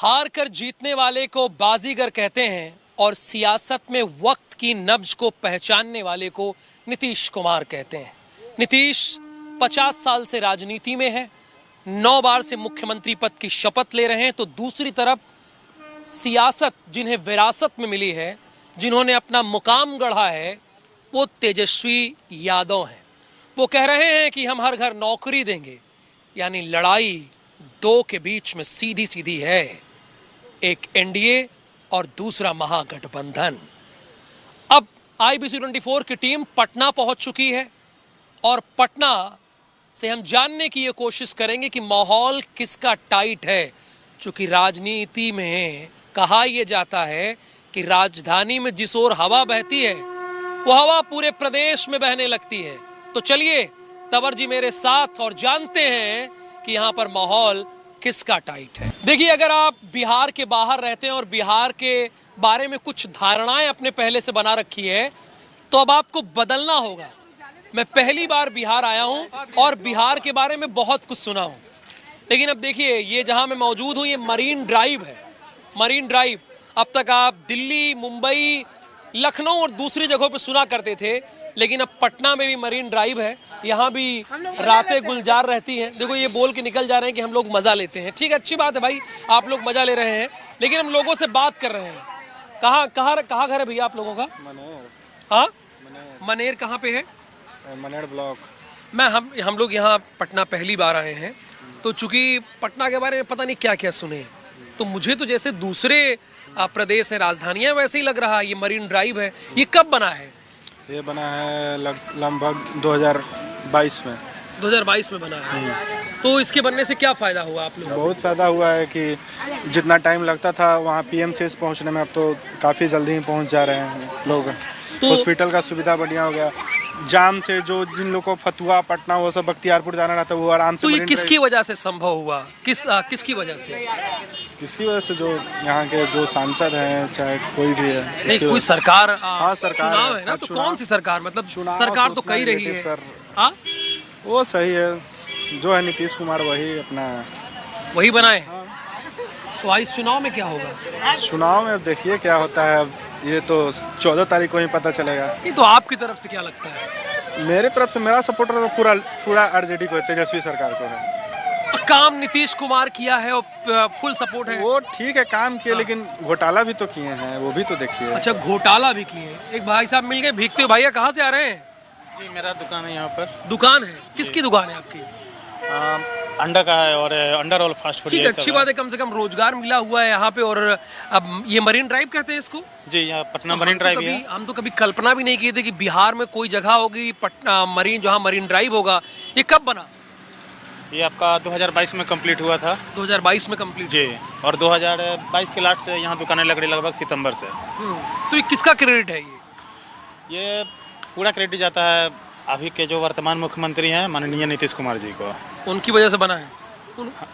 हार कर जीतने वाले को बाजीगर कहते हैं और सियासत में वक्त की नब्ज को पहचानने वाले को नीतीश कुमार कहते हैं। नीतीश 50 साल से राजनीति में है, 9 बार से मुख्यमंत्री पद की शपथ ले रहे हैं, तो दूसरी तरफ सियासत जिन्हें विरासत में मिली है, जिन्होंने अपना मुकाम गढ़ा है, वो तेजस्वी यादव हैं। वो कह रहे हैं कि हम हर घर नौकरी देंगे, यानी लड़ाई दो के बीच में सीधी सीधी है, एक एनडीए और दूसरा महागठबंधन। अब IBC 24 की टीम पटना पहुंच चुकी है और पटना से हम जानने की ये कोशिश करेंगे कि माहौल किसका टाइट है, चूंकि राजनीति में कहा यह जाता है कि राजधानी में जिस ओर हवा बहती है वो हवा पूरे प्रदेश में बहने लगती है। तो चलिए तंवर जी मेरे साथ और जानते हैं कि यहां पर माहौल किसका टाइट है। देखिए, अगर आप बिहार के बाहर रहते हैं और बिहार के बारे में कुछ धारणाएं अपने पहले से बना रखी है, तो अब आपको बदलना होगा। मैं पहली बार बिहार आया हूं और बिहार के बारे में बहुत कुछ सुना हूं, लेकिन अब देखिए ये जहां मैं मौजूद हूं ये मरीन ड्राइव है। मरीन ड्राइव अब तक आप दिल्ली, मुंबई, लखनऊ और दूसरी जगहों पे सुना करते थे, लेकिन अब पटना में भी मरीन ड्राइव है। यहाँ भी रातें गुलजार रहती हैं। देखो ये बोल के निकल जा रहे हैं कि हम लोग मजा लेते हैं। ठीक है, अच्छी बात है भाई, आप लोग मजा ले रहे हैं, लेकिन हम लोगों से बात कर रहे हैं। कहाँ घर है भैया आप लोगों का? मनेर। हाँ, मनेर कहाँ पे है? मनेर ब्लॉक। हम लोग यहाँ पटना पहली बार आए हैं, तो चूंकि पटना के बारे में पता नहीं क्या क्या सुने, तो मुझे तो जैसे दूसरे प्रदेश है, राजधानियां, वैसे ही लग रहा है। ये मरीन ड्राइव है, ये कब बना है? ये बना है लगभग 2022 में। 2022 में बना है। तो इसके बनने से क्या फायदा हुआ आप लोगों को? बहुत फायदा हुआ है कि जितना टाइम लगता था वहाँ PMCS पहुँचने में, अब तो काफ़ी जल्दी ही पहुँच जा रहे हैं लोग। तो हॉस्पिटल का सुविधा बढ़िया हो गया। जाम से जो जिन लोगों को फतुहा, पटना, वो सब बख्तियारपुर जाना रहता है, वो आराम से। तो ये किसकी वजह से संभव हुआ? किसकी वजह से? किसकी वजह से? जो यहाँ के जो सांसद हैं, चाहे कोई भी है। नहीं, कोई सरकार। हाँ, सरकार चुनाव है ना, तो कौन सी सरकार? मतलब सरकार तो कई रही है। हाँ, वो सही है, जो है नीतीश कुमार वही बनाए। तो आज चुनाव में क्या होगा? चुनाव में देखिए क्या होता है। अब ये तो 14 तारीख को ही पता चलेगा। नहीं, तो आपकी तरफ से क्या लगता है? मेरे तरफ से मेरा सपोर्टर तो पूरा RJD को है, तेजस्वी सरकार को है। काम नीतीश कुमार किया है और फुल सपोर्ट है। वो ठीक है, काम किए, लेकिन घोटाला भी तो किए हैं, वो भी तो देखिए। अच्छा, घोटाला भी किए। एक भाई साहब मिल गए भीगते हुए। भैया कहाँ से आ रहे हैं? जी, मेरा दुकान है यहाँ पर। दुकान है? किसकी दुकान है आपकी? अंडा का है और अंडर ऑल फास्ट फूड। ठीक है, अच्छी बात है, कम से कम रोजगार मिला हुआ है यहाँ पे। और अब ये मरीन ड्राइव कहते हैं इसको? जी, यहाँ पटना मरीन ड्राइव है। हम तो कभी कल्पना भी नहीं किए थे कि बिहार में कोई जगह होगी पटना मरीन, जहाँ मरीन ड्राइव होगा। ये कब बना? ये आपका 2022 में कंप्लीट हुआ था। 2022 में कंप्लीट? जी। और 2022 के लास्ट से यहाँ दुकानें लग रही, लगभग सितंबर से। तो ये किसका क्रेडिट है? ये पूरा क्रेडिट जाता है अभी के जो वर्तमान मुख्यमंत्री हैं, माननीय नीतीश कुमार जी को। उनकी वजह से बना है?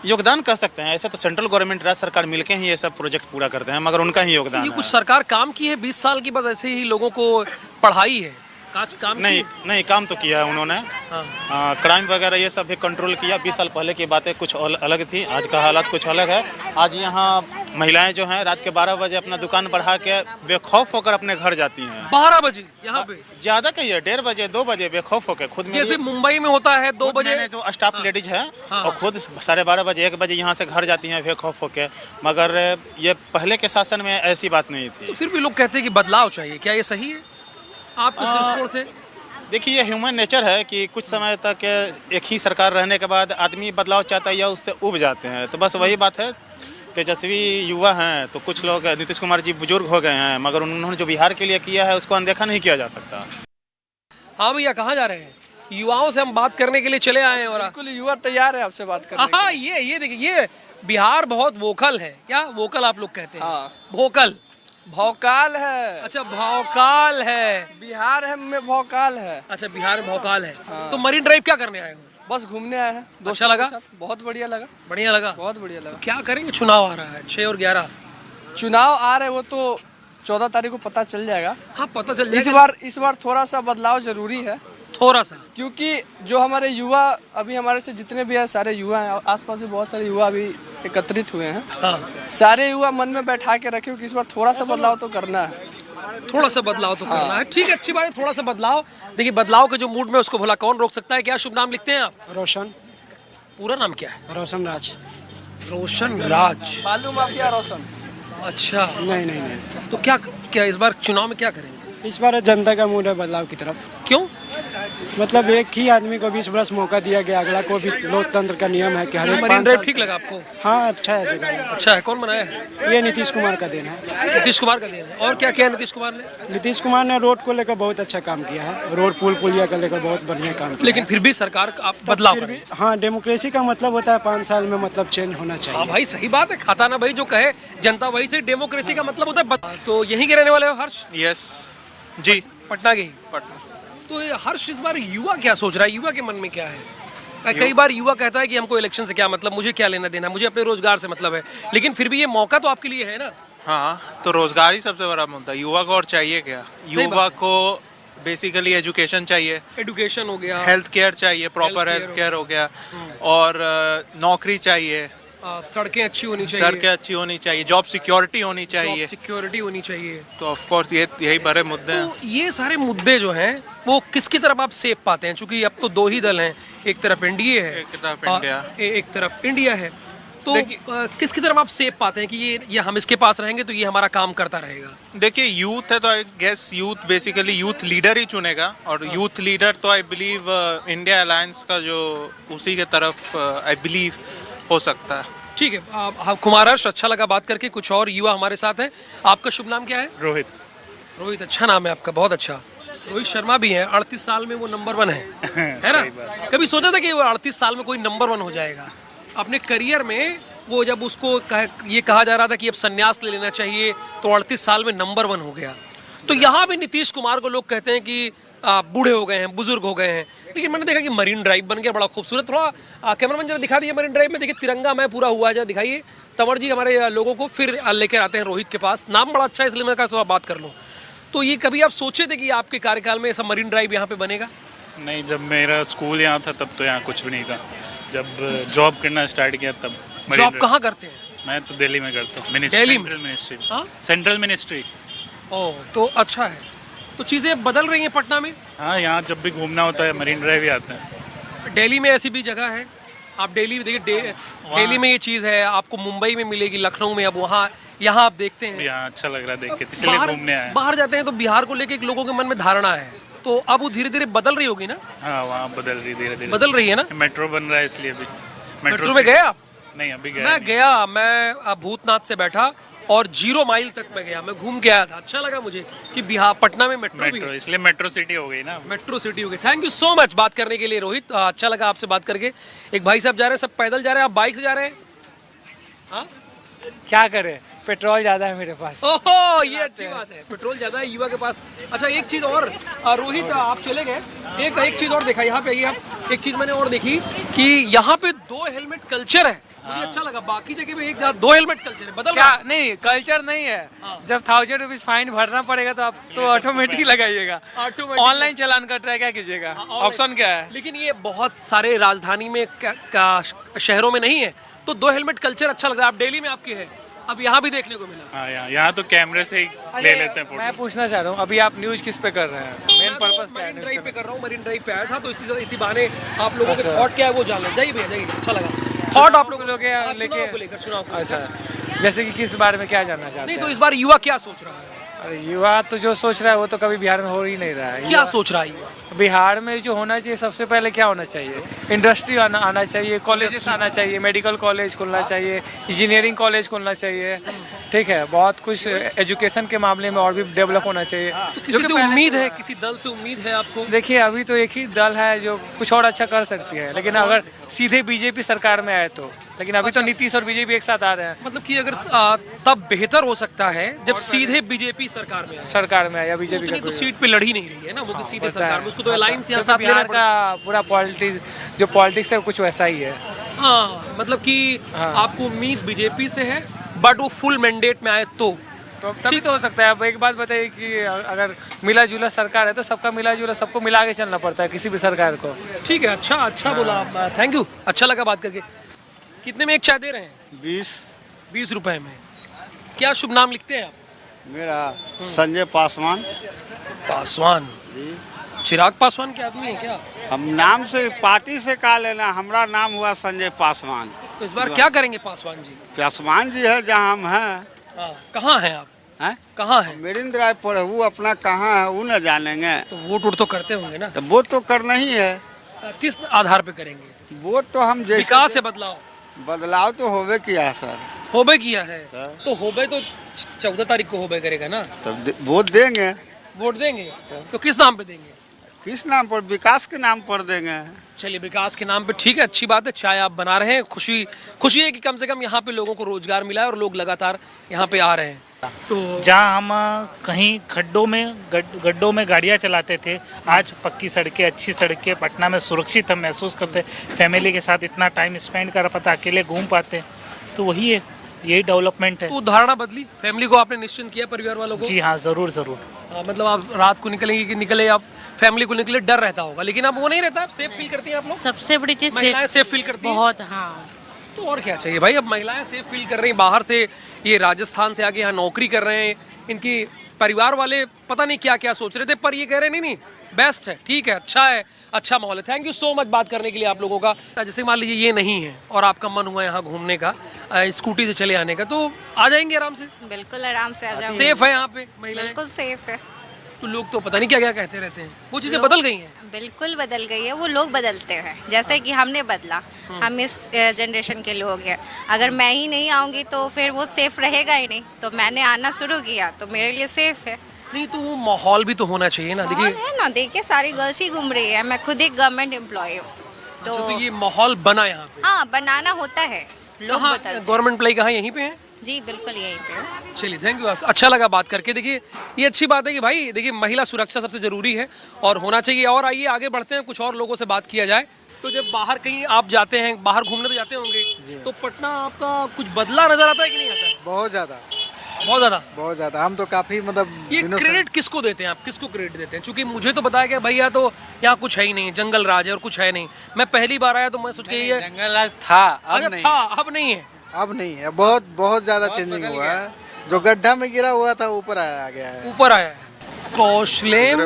योगदान कर सकते हैं। ऐसे तो सेंट्रल गवर्नमेंट, राज्य सरकार मिलके ही ये सब प्रोजेक्ट पूरा करते हैं, मगर उनका ही योगदान है। कुछ सरकार काम की है 20 साल की, बस ऐसे ही लोगों को पढ़ाई है? काम नहीं, काम तो किया है उन्होंने। हाँ। क्राइम वगैरह ये सब भी कंट्रोल किया। 20 साल पहले की बातें कुछ अलग थी, आज का हालात कुछ अलग है। आज यहाँ महिलाएं जो हैं रात के 12 बजे अपना दुकान बढ़ा के बेखौफ होकर अपने घर जाती हैं। 12 बजे यहाँ पे? ज्यादा कहिए, 1:30 बजे, 2 बजे बेखौफ होकर खुद में। जैसे मुंबई में होता है 2 बजे जो स्टाफ लेडीज है और खुद 12:30 बजे, 1 बजे यहाँ से घर जाती हैं बेखौफ होकर। मगर ये पहले के शासन में ऐसी बात नहीं थी। तो फिर भी लोग कहते हैं कि बदलाव चाहिए, क्या ये सही है आपके दृष्टिकोण से? देखिए, ये ह्यूमन नेचर है कि कुछ समय तक एक ही सरकार रहने के बाद आदमी बदलाव चाहता है या उससे उब जाते हैं। तो बस वही बात है, तेजस्वी युवा हैं, तो कुछ लोग, नीतीश कुमार जी बुजुर्ग हो गए हैं, मगर उन्होंने जो बिहार के लिए किया है उसको अनदेखा नहीं किया जा सकता। हाँ भैया, कहाँ जा रहे हैं? युवाओं से हम बात करने के लिए चले आए हैं। और बिल्कुल, युवा तैयार है आपसे बात करने। हाँ, ये देखिए, ये बिहार बहुत वोकल है। क्या वोकल आप लोग कहते हैं? हाँ। वोकल? भौकाल है। अच्छा, भौकाल है। बिहार है में भौकाल है। अच्छा, बिहार में भौकाल है। हाँ। तो मरीन ड्राइव क्या करने आए हो? बस घूमने आए हैं। अच्छा लगा? बहुत बढ़िया लगा। बढ़िया लगा? बहुत बढ़िया लगा। क्या करेंगे? चुनाव आ रहा है 6 और 11। चुनाव आ रहे, वो तो 14 तारीख को पता चल जाएगा। हाँ, पता चल जाएगा। इस बार थोड़ा सा बदलाव जरूरी है। थोड़ा सा। क्योंकि जो हमारे युवा अभी हमारे से जितने भी हैं सारे युवा हैं, आसपास भी बहुत सारे युवा अभी एकत्रित हुए हैं। हाँ, सारे युवा मन में बैठा के रखे कि इस बार थोड़ा सा बदलाव तो करना है। थोड़ा सा बदलाव तो करना है। ठीक है, अच्छी बात है, थोड़ा सा बदलाव। देखिए, बदलाव के जो मूड में उसको भला कौन रोक सकता है। क्या शुभ नाम लिखते हैं आप? रोशन पूरा नाम क्या है? रोशन राज। रोशन राज। बालू माफिया रोशन। अच्छा, नहीं नहीं नहीं, तो क्या इस बार चुनाव में क्या करेंगे? इस बार जनता का मूड है बदलाव की तरफ। क्यों? मतलब एक ही आदमी को 20 वर्ष मौका दिया गया, अगला को भी लोकतंत्र का नियम है कि हर एक मरीन 5 ड्राइव साल। ठीक लगा आपको? हाँ, अच्छा है जगह। अच्छा है। कौन बनाया है? ये नीतीश कुमार का देन है। नीतीश कुमार का देन है। और क्या किया नीतीश कुमार ने? नीतीश कुमार ने रोड को लेकर बहुत अच्छा काम किया है, रोड पुल पुलिया को लेकर बहुत बढ़िया काम किया लेकिन है। फिर भी सरकार का आप बदलाव फिर करें। भी हाँ, डेमोक्रेसी का मतलब होता है 5 साल में मतलब चेंज होना हाँ चाहिए। भाई, सही बात है। खाता ना भाई जो कहे जनता वही से। डेमोक्रेसी का मतलब होता है तो यहीं के रहने वाले हो हर्ष? यस जी, पटना के ही? पटना। तो ये हर्ष, इस बार युवा क्या सोच रहा है? युवा के मन में क्या है? कई बार युवा कहता है कि हमको इलेक्शन से क्या मतलब, मुझे क्या लेना देना, मुझे अपने रोजगार से मतलब है। लेकिन फिर भी ये मौका तो आपके लिए है ना। हाँ, तो रोजगार ही सबसे बड़ा मुद्दा। युवा को और चाहिए क्या? युवा को बेसिकली एजुकेशन चाहिए, एजुकेशन हो गया, हेल्थ केयर चाहिए, प्रॉपर हेल्थ केयर हो गया, और नौकरी चाहिए, सड़कें अच्छी होनी चाहिए, सड़कें अच्छी होनी चाहिए, जॉब सिक्योरिटी होनी चाहिए। सिक्योरिटी होनी चाहिए। तो ऑफ कोर्स यही बड़े मुद्दे हैं। तो ये सारे मुद्दे जो हैं वो किसकी तरफ आप सेप पाते हैं? क्योंकि अब तो दो ही दल हैं, एक तरफ एनडीए है, एक तरफ इंडिया। एक तरफ इंडिया है। तो किसकी तरफ आप सेप पाते हैं कि ये हम इसके पास रहेंगे तो ये हमारा काम करता रहेगा? देखिए, यूथ है तो I guess youth basically youth leader ही चुनेगा, और यूथ लीडर तो आई बिलीव इंडिया अलायंस का जो उसी के तरफ आई बिलीव हो सकता है। ठीक है, कुमार हर्ष, अच्छा लगा बात करके। कुछ और युवा हमारे साथ हैं। आपका शुभ नाम क्या है? रोहित। रोहित, अच्छा नाम है आपका, बहुत अच्छा। रोहित शर्मा भी है, 38 साल में वो नंबर 1 है ना? कभी सोचा था कि वो 38 साल में कोई नंबर 1 हो जाएगा? अपने करियर में वो जब उसको ये कहा जा रहा था कि अब संन्यास ले लेना चाहिए, तो 38 साल में नंबर 1 हो गया। तो यहाँ भी नीतीश कुमार को लोग कहते हैं कि बूढ़े हो गए हैं, बुजुर्ग हो गए हैं। लेकिन मैंने देखा कि मरीन ड्राइव बन गया, बड़ा खूबसूरत। थोड़ा कैमरामैन जरा दिखा दिए मरीन ड्राइव में। देखिए, तिरंगा मैं पूरा हुआ है, दिखाइए। तंवर जी हमारे लोगों को फिर लेकर आते हैं रोहित के पास। नाम बड़ा अच्छा है, इसलिए मैं कहा थोड़ा बात कर लूँ। तो ये कभी आप सोचे थे कि आपके कार्यकाल में ऐसा मरीन ड्राइव यहाँ पे बनेगा? नहीं, जब मेरा स्कूल यहाँ था तब तो यहाँ कुछ भी नहीं था। जब जॉब करना स्टार्ट किया तब। जॉब कहाँ करते हैं? मैं तो दिल्ली में करता हूँ, दिल्ली में? Central ministry. हाँ? Central ministry. ओह, तो अच्छा है। तो चीज़ें बदल रही हैं पटना में। हाँ, यहाँ जब भी घूमना होता है मरीन ड्राइव ही आते हैं। दिल्ली में ऐसी भी जगह है? आप दिल्ली देखिए, दिल्ली में ये चीज़ है, आपको मुंबई में मिलेगी, लखनऊ में। अब वहाँ यहाँ आप देखते हैं, यहाँ अच्छा लग रहा है देख के, इसलिए घूमने आए। बाहर जाते हैं तो बिहार को लेके लोगों के मन में धारणा है, तो अब वो धीरे धीरे बदल रही होगी ना? हाँ, वहाँ बदल रही, धीरे धीरे बदल रही है ना? मेट्रो बन रहा है इसलिए भी। मेट्रो में गए आप? नहीं, अभी गया मैं नहीं। गया, मैं भूतनाथ से बैठा और 0 माइल तक मैं गया, मैं घूम के आया था। अच्छा लगा मुझे कि बिहार पटना में मेट्रो भी, इसलिए मेट्रो सिटी हो गई ना। मेट्रो सिटी हो गई। थैंक यू सो मच बात करने के लिए रोहित, अच्छा लगा आपसे बात करके। एक भाई साहब जा रहे हैं, सब पैदल जा रहे हैं, आप बाइक से जा रहे हैं? हाँ, क्या करें, पेट्रोल ज्यादा है मेरे पास। ओहो, ये अच्छी बात है, पेट्रोल ज्यादा है युवा के पास। अच्छा, एक चीज और रोहित, आप चले गए, एक चीज और देखा यहाँ पे, आप एक चीज मैंने और देखी कि यहाँ पे 2 हेलमेट कल्चर है। मुझे अच्छा लगा। बाकी जगह पे 2 हेलमेट कल्चर है, बदल क्या रहा है। नहीं, कल्चर नहीं है। जब 1000 रुपीज फाइन भरना पड़ेगा तो आप तो ऑटोमेटिक लगाइएगा। Automatic। ऑनलाइन चालान कट रहा है, क्या कीजिएगा? ऑप्शन क्या है? लेकिन ये बहुत सारे राजधानी में शहरों में नहीं है, तो 2 हेलमेट कल्चर अच्छा लगा। आप दिल्ली में आपके है, अब यहाँ भी देखने को मिला। हाँ, यहाँ तो कैमरे से ही ले लेते हैं मैं फोटो। पूछना चाह रहा हूँ, अभी आप न्यूज किस पे कर रहे हैं? मेन पर्पस क्या है? मरीन ड्राइव पे कर रहा हूँ, मरीन ड्राइव पे आया था, तो इसी बहाने आप लोगों के थॉट क्या है वो जान लें। जाइए भैया, जाइए, अच्छा लगा थॉट आप लोगों लोग चुनाव को लेकर। अच्छा, जैसे कि किस बारे में क्या जानना चाहते नहीं, हैं? तो इस बार युवा क्या सोच रहा है? अरे युवा तो जो सोच रहा है वो तो कभी बिहार में हो ही नहीं रहा है। क्या सोच रहा है युवा? बिहार में जो होना चाहिए, सबसे पहले क्या होना चाहिए? इंडस्ट्री आना चाहिए, कॉलेजेस आना चाहिए, मेडिकल कॉलेज खुलना चाहिए, इंजीनियरिंग कॉलेज खुलना चाहिए। ठीक है, बहुत कुछ एजुकेशन के मामले में और भी डेवलप होना चाहिए। किसी से उम्मीद है, किसी दल से उम्मीद है आपको? देखिए, अभी तो एक ही दल है जो कुछ और अच्छा कर सकती है, लेकिन अगर सीधे बीजेपी सरकार में आए तो। लेकिन अभी तो नीतीश और बीजेपी एक साथ आ रहे हैं। मतलब कि अगर तब बेहतर हो सकता है जब सीधे बीजेपी सरकार में आए। या बीजेपी उतनी का तो सीट पे लड़ी नहीं रही है ना वो, सीधे सरकार में। उसको तो अलायंस यहाँ क्योंकि साथ लेना बिहार का पूरा पॉलिटिक्स, जो पॉलिटिक्स है कुछ वैसा ही है। हाँ, मतलब कि आपको उम्मीद बीजेपी से है, बट वो फुल मैंडेट में आए तो तो तभी तो हो सकता है। अब एक बात बताइए कि अगर मिला जुला सरकार है तो सबका मिला जुला सबको मिला के चलना पड़ता है किसी भी सरकार को। ठीक है, अच्छा बोला आप, थैंक यू, अच्छा लगा बात करके। कितने में एक चाय दे रहे हैं? 20 रुपए में। क्या शुभ नाम लिखते हैं आप? मेरा संजय पासवान। पासवान? चिराग पासवान के आदमी है क्या? हम नाम से पार्टी से का लेना, हमारा नाम हुआ संजय पासवान। तो इस बार क्या करेंगे पासवान जी? पासवान जी है जहाँ हम हैं। हाँ, कहाँ हैं आप? हैं? कहाँ हैं? मेरिन ड्राइव पर है, वो अपना कहाँ है वो न जानेंगे। तो वोट तो करते होंगे ना? तो वो तो करना ही है। किस आधार पे करेंगे? वो तो हम जैसे विकास से बदलाव तो होवे किया है सर। होबे किया है तो होबे तो 14 तारीख को होबे करेगा ना? तब वोट देंगे। वोट देंगे तो किस नाम पे देंगे? किस नाम पर? विकास के नाम पर देंगे। चलिए, विकास के नाम पे ठीक है, अच्छी बात है। चाय आप बना रहे हैं, खुशी है कि कम से कम यहाँ पे लोगों को रोजगार मिला है और लोग लगातार यहाँ पे आ रहे हैं। तो जहाँ हम कहीं गड्ढों में गाड़ियाँ चलाते थे, आज पक्की सड़कें, अच्छी सड़कें, पटना में सुरक्षित हम महसूस करते, फैमिली के साथ इतना टाइम स्पेंड कर पाते, अकेले घूम पाते, तो वही है, यही डेवलपमेंट है। तो धारणा बदली, फैमिली को आपने निश्चिंत किया, परिवार वालों को? जी हाँ, जरूर। मतलब आप रात को निकलेंगे कि निकले, आप फैमिली को निकले डर रहता होगा, लेकिन अब वो नहीं रहता, आप सेफ फील करती हैं आप लोग? सबसे बड़ी चीज महिलाएं सेफ फील करती हैं बहुत। हाँ, तो और क्या चाहिए भाई? अब महिलाएं सेफ फील कर रही हैं, बाहर से ये राजस्थान से आके यहाँ नौकरी कर रहे हैं, इनकी परिवार वाले पता नहीं क्या क्या सोच रहे थे, पर ये कह रहे नहीं बेस्ट है, ठीक है, अच्छा माहौल है। थैंक यू सो मच बात करने के लिए आप लोगों का। जैसे मान लीजिए ये नहीं है और आपका मन हुआ यहाँ घूमने का, स्कूटी से चले आने का, तो आ जाएंगे आराम से? बिल्कुल आराम से आ जाओगे। सेफ है यहाँ पे महिलाएं? बिल्कुल सेफ है। तो लोग तो पता नहीं क्या क्या कहते रहते हैं, वो चीजें बदल गई हैं? बिल्कुल बदल गई है, वो लोग बदलते हैं, जैसे कि हमने बदला। हम इस जनरेशन के लोग हैं। अगर मैं ही नहीं आऊंगी तो फिर वो सेफ रहेगा ही नहीं, तो मैंने आना शुरू किया तो मेरे लिए सेफ है। नहीं, तो वो माहौल भी तो होना चाहिए ना। देखिए है ना, देखिए सारी गर्ल्स ही घूम रही है, मैं खुद एक गवर्नमेंट एम्प्लॉय हूँ। तो ये माहौल बना यहाँ पे? हाँ, बनाना होता है, लोग बदलते। गवर्नमेंट एम्प्लॉय कहाँ, यहीं पे है? जी बिल्कुल यहीं पे। चलिए, थैंक यू, अच्छा लगा बात करके। देखिए ये अच्छी बात है कि भाई देखिए महिला सुरक्षा सबसे जरूरी है और होना चाहिए। और आइए आगे बढ़ते हैं, कुछ और लोगों से बात किया जाए। तो जब बाहर कहीं आप जाते हैं, बाहर घूमने तो जाते होंगे, तो पटना आपका कुछ बदला नजर आता है कि नहीं आता? बहुत ज़्यादा। हम तो काफ़ी मतलब ये क्रेडिट किसको देते हैं आप, किसको क्रेडिट देते हैं? क्योंकि मुझे तो बताया गया भैया तो यहाँ कुछ है ही नहीं, जंगल राज है और कुछ है नहीं। मैं पहली बार आया तो मैं सोच के ये जंगल राज था, अब नहीं है। अब नहीं है, बहुत ज़्यादा चेंजिंग हुआ है। जो गड्ढा में गिरा हुआ था ऊपर आ गया है। ऊपर आया है। कौशलेन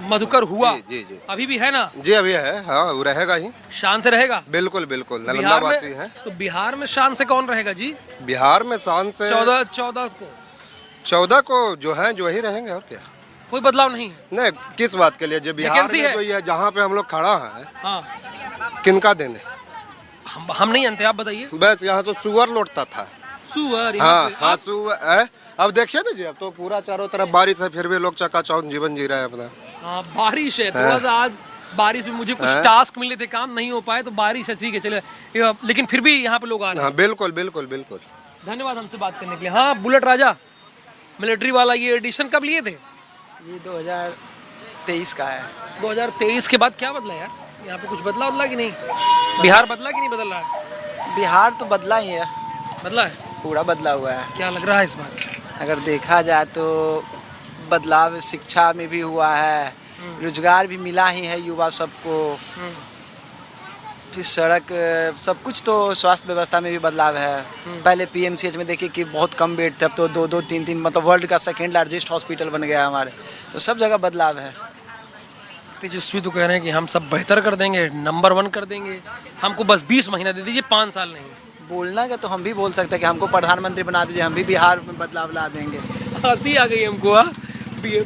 मधुकर हुआ? जी। अभी भी है ना? जी अभी है, हाँ वो रहेगा ही। शान से रहेगा? बिल्कुल नालंदा वासी है। तो बिहार में शान से कौन रहेगा जी? बिहार में शान से 14 को जो है जो ही रहेंगे, और क्या कोई बदलाव नहीं है? नहीं, किस बात के लिए? जो बिहार में जो ये जहाँ पे हम लोग खड़ा है, हाँ, किनका देने? हम नहीं जानते, आप बताइए। बस यहाँ तो सुअर लौटता था। सुअर? हाँ सुअर। अब देखिए ना जी, अब तो पूरा चारों तरफ बारिश है, फिर भी लोग चकाचौंध जीवन जी रहे हैं अपना। हाँ, बारिश है, थोड़ा सा आज बारिश में मुझे कुछ टास्क मिले थे, काम नहीं हो पाए, तो बारिश है, ठीक है, चले, लेकिन फिर भी यहाँ पे लोग आ रहे हैं। बिल्कुल। धन्यवाद हमसे बात करने के लिए। हाँ, बुलेट राजा मिलिट्री वाला, ये एडिशन कब लिए थे? ये 2023 का है। 2023 के बाद क्या बदला यार? यहाँ पे कुछ बदला कि नहीं? बिहार बदला कि नहीं बदल रहा है? बिहार तो बदला ही है। बदला है? पूरा बदला हुआ है। क्या लग रहा है इस बार? अगर देखा जाए तो बदलाव शिक्षा में भी हुआ है, रोजगार भी मिला ही है युवा सबको, फिर सड़क, सब कुछ, तो स्वास्थ्य व्यवस्था में भी बदलाव है। पहले पीएमसीएच में देखिए कि बहुत कम बेड थे, अब तो 2-2, 3-3, मतलब वर्ल्ड का सेकेंड लार्जेस्ट हॉस्पिटल बन गया हमारे, तो सब जगह बदलाव है। तेजस्वी तो कह रहे हैं कि हम सब बेहतर कर देंगे, नंबर 1 कर देंगे, हमको बस 20 महीना दे दीजिए, 5 साल नहीं। बोलना का तो हम भी बोल सकते हैं कि हमको प्रधानमंत्री बना दीजिए, हम भी बिहार में बदलाव ला देंगे। हंसी आ गई हमको।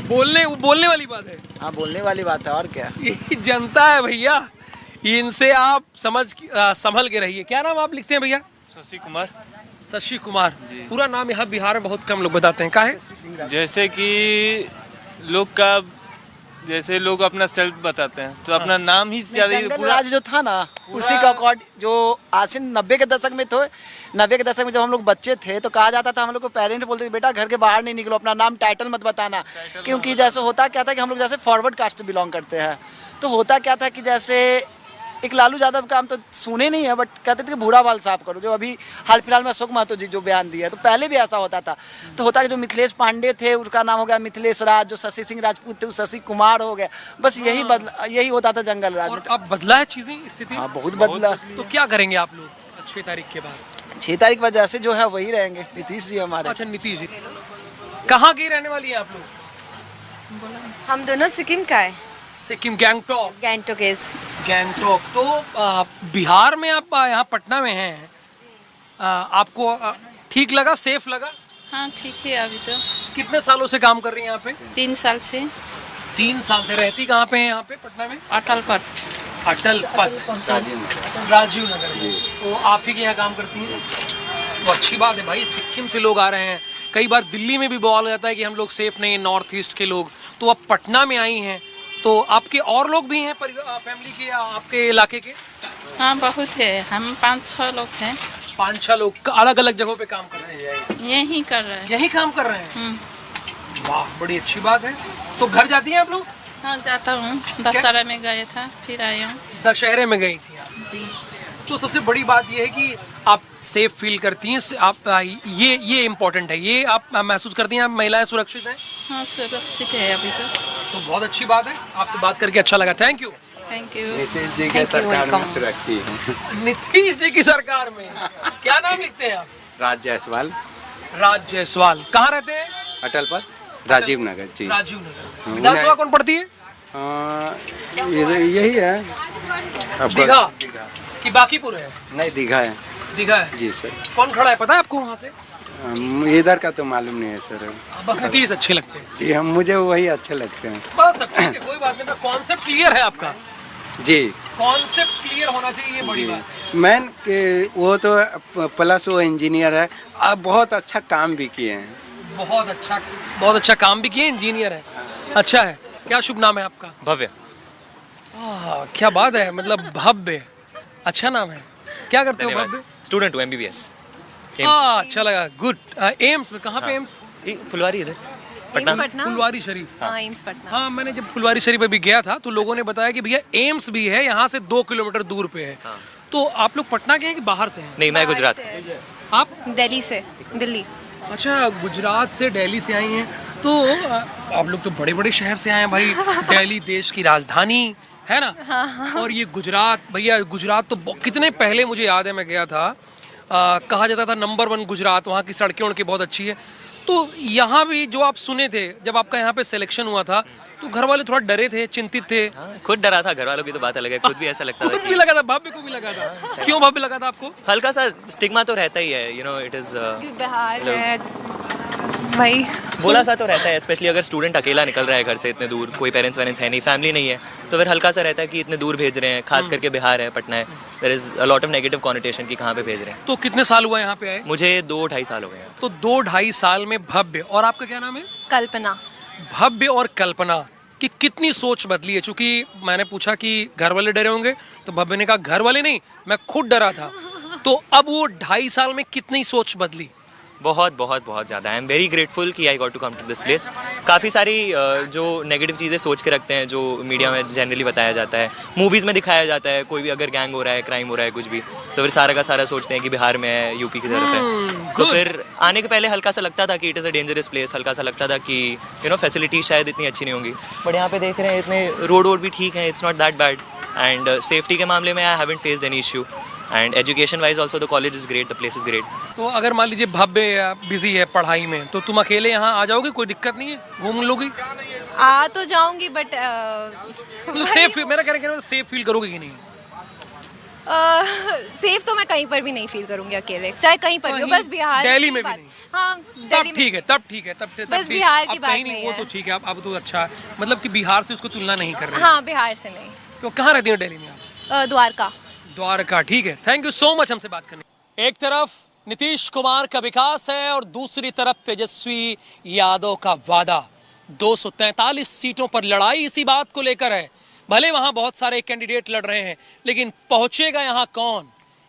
बोलने वाली बात है। हाँ, बोलने वाली बात है, और क्या। ये जनता है भैया, इनसे आप संभल के रहिए। क्या नाम आप लिखते हैं भैया? शशि कुमार। पूरा नाम यहाँ बिहार में बहुत कम लोग बताते हैं, काहे? जैसे कि जैसे लोग अपना सेल्फ बताते हैं, तो अपना नाम ही पूरा राज जो था ना, उसी का अकॉर्ड, जो आज से 90 के दशक में थे, 90 के दशक में जब हम लोग बच्चे थे तो कहा जाता था, हम लोग को पेरेंट बोलते थे बेटा घर के बाहर नहीं निकलो, अपना नाम टाइटल मत बताना, क्योंकि जैसे होता क्या था कि हम लोग जैसे फॉरवर्ड कास्ट से बिलोंग करते हैं, तो होता क्या था कि जैसे एक लालू यादव का हम तो सुने नहीं है, बट कहते थे कि बूढ़ा बाल साफ करो, जो अभी हाल फिलहाल में अशोक महतो जी जो बयान दिया है, तो पहले भी ऐसा होता था। तो होता है कि जो मिथिलेश पांडे थे उनका नाम हो गया मिथिलेश राज, जो शशि सिंह राजपूत थे वो शशि कुमार हो गया, बस यही होता था जंगल राज में। अब बदला है चीजें, स्थिति? हाँ, बहुत बदला। तो क्या करेंगे आप लोग 6 तारीख के बाद? 6 तारीख बाद जैसे जो है वही रहेंगे, नीतीश जी हमारे। अच्छा, नीतीश जी। कहाँ की रहने वाली है आप लोग? हम दोनों सिक्किम का है। सिक्किम, गैंगटॉक। गैंगटॉक गैंगटॉक। तो बिहार में आप यहाँ पटना में हैं, आपको ठीक लगा, सेफ लगा? हाँ ठीक है। अभी तो कितने सालों से काम कर रही हैं यहाँ पे? 3 साल से। 3 साल से। रहती कहाँ पे हैं यहाँ पे पटना में? अटल पथ। राजीव नगर में। तो आप ही के यहाँ काम करती हैं? तो अच्छी बात है भाई, सिक्किम से लोग आ रहे हैं। कई बार दिल्ली में भी बोला जाता है कि हम लोग सेफ नहीं है, नॉर्थ ईस्ट के लोग, तो अब पटना में आई हैं। तो आपके और लोग भी हैं फैमिली के या आपके इलाके के? हाँ बहुत है, हम 5-6 लोग हैं। 5-6 लोग अलग अलग जगहों पे काम कर रहे हैं? यही कर रहे हैं। यही काम कर रहे हैं? वाह, बड़ी अच्छी बात है। तो घर जाती हैं आप लोग? हाँ जाता हूँ, दशहरा में गए था, फिर आया हूँ। दशहरे में गई थी आप? जी। तो सबसे बड़ी बात यह है कि आप सेफ फील करती हैं, आप ये इम्पोर्टेंट है, ये आप महसूस करती हैं आप महिलाएं सुरक्षित हैं? हाँ सुरक्षित है अभी तो बहुत अच्छी बात है। आपसे बात करके अच्छा लगा, thank you. Thank you. Nitish ji के सरकार में सुरक्षित है। नीतीश जी की सरकार में। क्या नाम लिखते हैं आप? राज जायसवाल। राज जायसवाल। कहाँ रहते हैं? अटल पथ, राजीव नगर। जी, राजीव नगर। विधानसभा कौन पड़ती है? यही है। दीघा कि बाकीपुर है? नहीं, दीघा है। दीघा है जी सर। कौन खड़ा है पता है आपको वहाँ से? इधर का तो मालूम नहीं है सर। बस नीतीश अच्छे लगते हैं? जी, हम मुझे वही अच्छे लगते हैं। बस ठीक है, कोई बात नहीं। कॉन्सेप्ट क्लियर है आपका? जी, कॉन्सेप्ट क्लियर होना चाहिए, ये बड़ी बात। मैन वो तो प्लस वो इंजीनियर है, अब बहुत अच्छा काम भी किए हैं। बहुत अच्छा काम भी किए, इंजीनियर है। अच्छा है। क्या शुभ नाम है आपका? भव्य। क्या बात है, मतलब भव्य, अच्छा नाम है। क्या करते हो भव्य? स्टूडेंट हूँ, MBBS। अच्छा लगा, गुड। एम्स में? कहाँ पे एम्स? फुलवारी इधर पटना। फुलवारी शरीफ। हाँ एम्स पटना। हाँ, मैंने जब फुलवारी शरीफ अभी गया था तो लोगों ने बताया कि भैया एम्स भी है, यहाँ से 2 किलोमीटर दूर पे है। तो आप लोग पटना के हैं कि बाहर से हैं? नहीं, मैं गुजरात। आप? दिल्ली से। दिल्ली। अच्छा, गुजरात से दिल्ली से आई हैं। तो आप लोग तो बड़े बड़े शहर से आए हैं भाई। दिल्ली देश की राजधानी है ना? हाँ। और ये गुजरात, भैया गुजरात तो कितने पहले मुझे याद है, मैं गया था, कहा जाता था नंबर 1 गुजरात, वहाँ की सड़कें उनकी बहुत अच्छी है। तो यहाँ भी जो आप सुने थे जब आपका यहाँ पे सिलेक्शन हुआ था, तो घर वाले थोड़ा डरे थे, चिंतित थे? खुद डरा था, घर वालों की तो बात अलग है, खुद भी ऐसा लगता था। खुद भी लगा था, भाभी को भी लगा था। क्यों भाभी लगा था आपको? हल्का सा स्टिग्मा तो रहता ही है, इट इज बिहार है भाई, बोला सा तो रहता है, स्पेशली अगर स्टूडेंट अकेला निकल रहा है घर से इतने दूर, कोई पेरेंट्स वेरेंट्स है नहीं, फैमिली नहीं है, तो फिर हल्का सा रहता है कि इतने दूर भेज रहे हैं, खास करके बिहार है, पटना है, there is a lot of negative connotation कि कहाँ पे भेज रहे हैं। तो कितने साल हुआ यहाँ पे आए? मुझे 2-2.5 साल हो गए हैं। तो 2-2.5 साल में भव्य, और आपका क्या नाम है? कल्पना। भव्य और कल्पना की कितनी सोच बदली है? चूंकि मैंने पूछा कि घर वाले डरे होंगे, तो भव्य ने कहा घर वाले नहीं, मैं खुद डरा था। तो अब वो 2.5 साल में कितनी सोच बदली? बहुत बहुत बहुत ज़्यादा। आई एम वेरी ग्रेटफुल कि I got to come to this place. काफ़ी सारी जो नेगेटिव चीज़ें सोच के रखते हैं, जो मीडिया में जनरली बताया जाता है, मूवीज़ में दिखाया जाता है, कोई भी अगर गैंग हो रहा है, क्राइम हो रहा है, कुछ भी, तो फिर सारा का सारा सोचते हैं कि बिहार में है, यूपी की तरफ है। तो फिर आने के पहले हल्का सा लगता था कि it is a dangerous place, हल्का सा लगता था कि फैसिलिटी शायद इतनी अच्छी नहीं होंगी, बट यहाँ पे देख रहे हैं इतने रोड भी ठीक हैं, it's not that bad, and safety के मामले में I haven't faced any issue, and education wise also the college is great, the place is great. तो अगर मान लीजिए भव्य बिजी है पढ़ाई में, तो तुम अकेले यहाँ आ जाओगे, कोई दिक्कत नहीं है, घूम लोगी? आ तो जाऊंगी, बट मतलब सेफ, मेरा कहना है सेफ फील करोगे कि नहीं? सेफ तो मैं कहीं पर भी नहीं फील करूंगी अकेले, चाहे कहीं पर भी हो, बस बिहार दिल्ली में भी नहीं? हाँ तब ठीक है, तब ठीक है, तब बस बिहार की बात नहीं वो तो ठीक है, अब तो अच्छा, मतलब कि बिहार से उसको तुलना नहीं कर रहे। हाँ, बिहार से नहीं। तो कहाँ रहती हो दिल्ली में आप? द्वारका। ठीक है, थैंक यू सो मच हमसे बात करने। एक तरफ नीतीश कुमार का विकास है और दूसरी तरफ तेजस्वी यादव का वादा। 243 सीटों पर लड़ाई इसी बात को लेकर है। भले वहां बहुत सारे कैंडिडेट लड़ रहे हैं, लेकिन पहुंचेगा यहां कौन?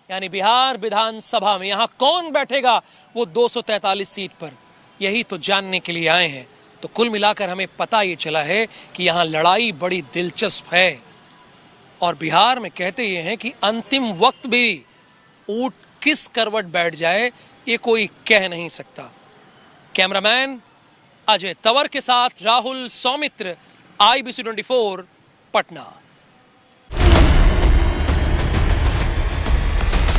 यानी बिहार विधानसभा में यहां कौन बैठेगा वो 243 सीट पर? यही तो जानने के लिए आए हैं। तो कुल मिलाकर हमें पता ये चला है कि यहां लड़ाई बड़ी दिलचस्प है। और बिहार में कहते ये हैं कि अंतिम वक्त भी ऊंट किस करवट बैठ जाए ये कोई कह नहीं सकता। कैमरामैन अजय तंवर के साथ राहुल सौमित्र, IBC 24 पटना।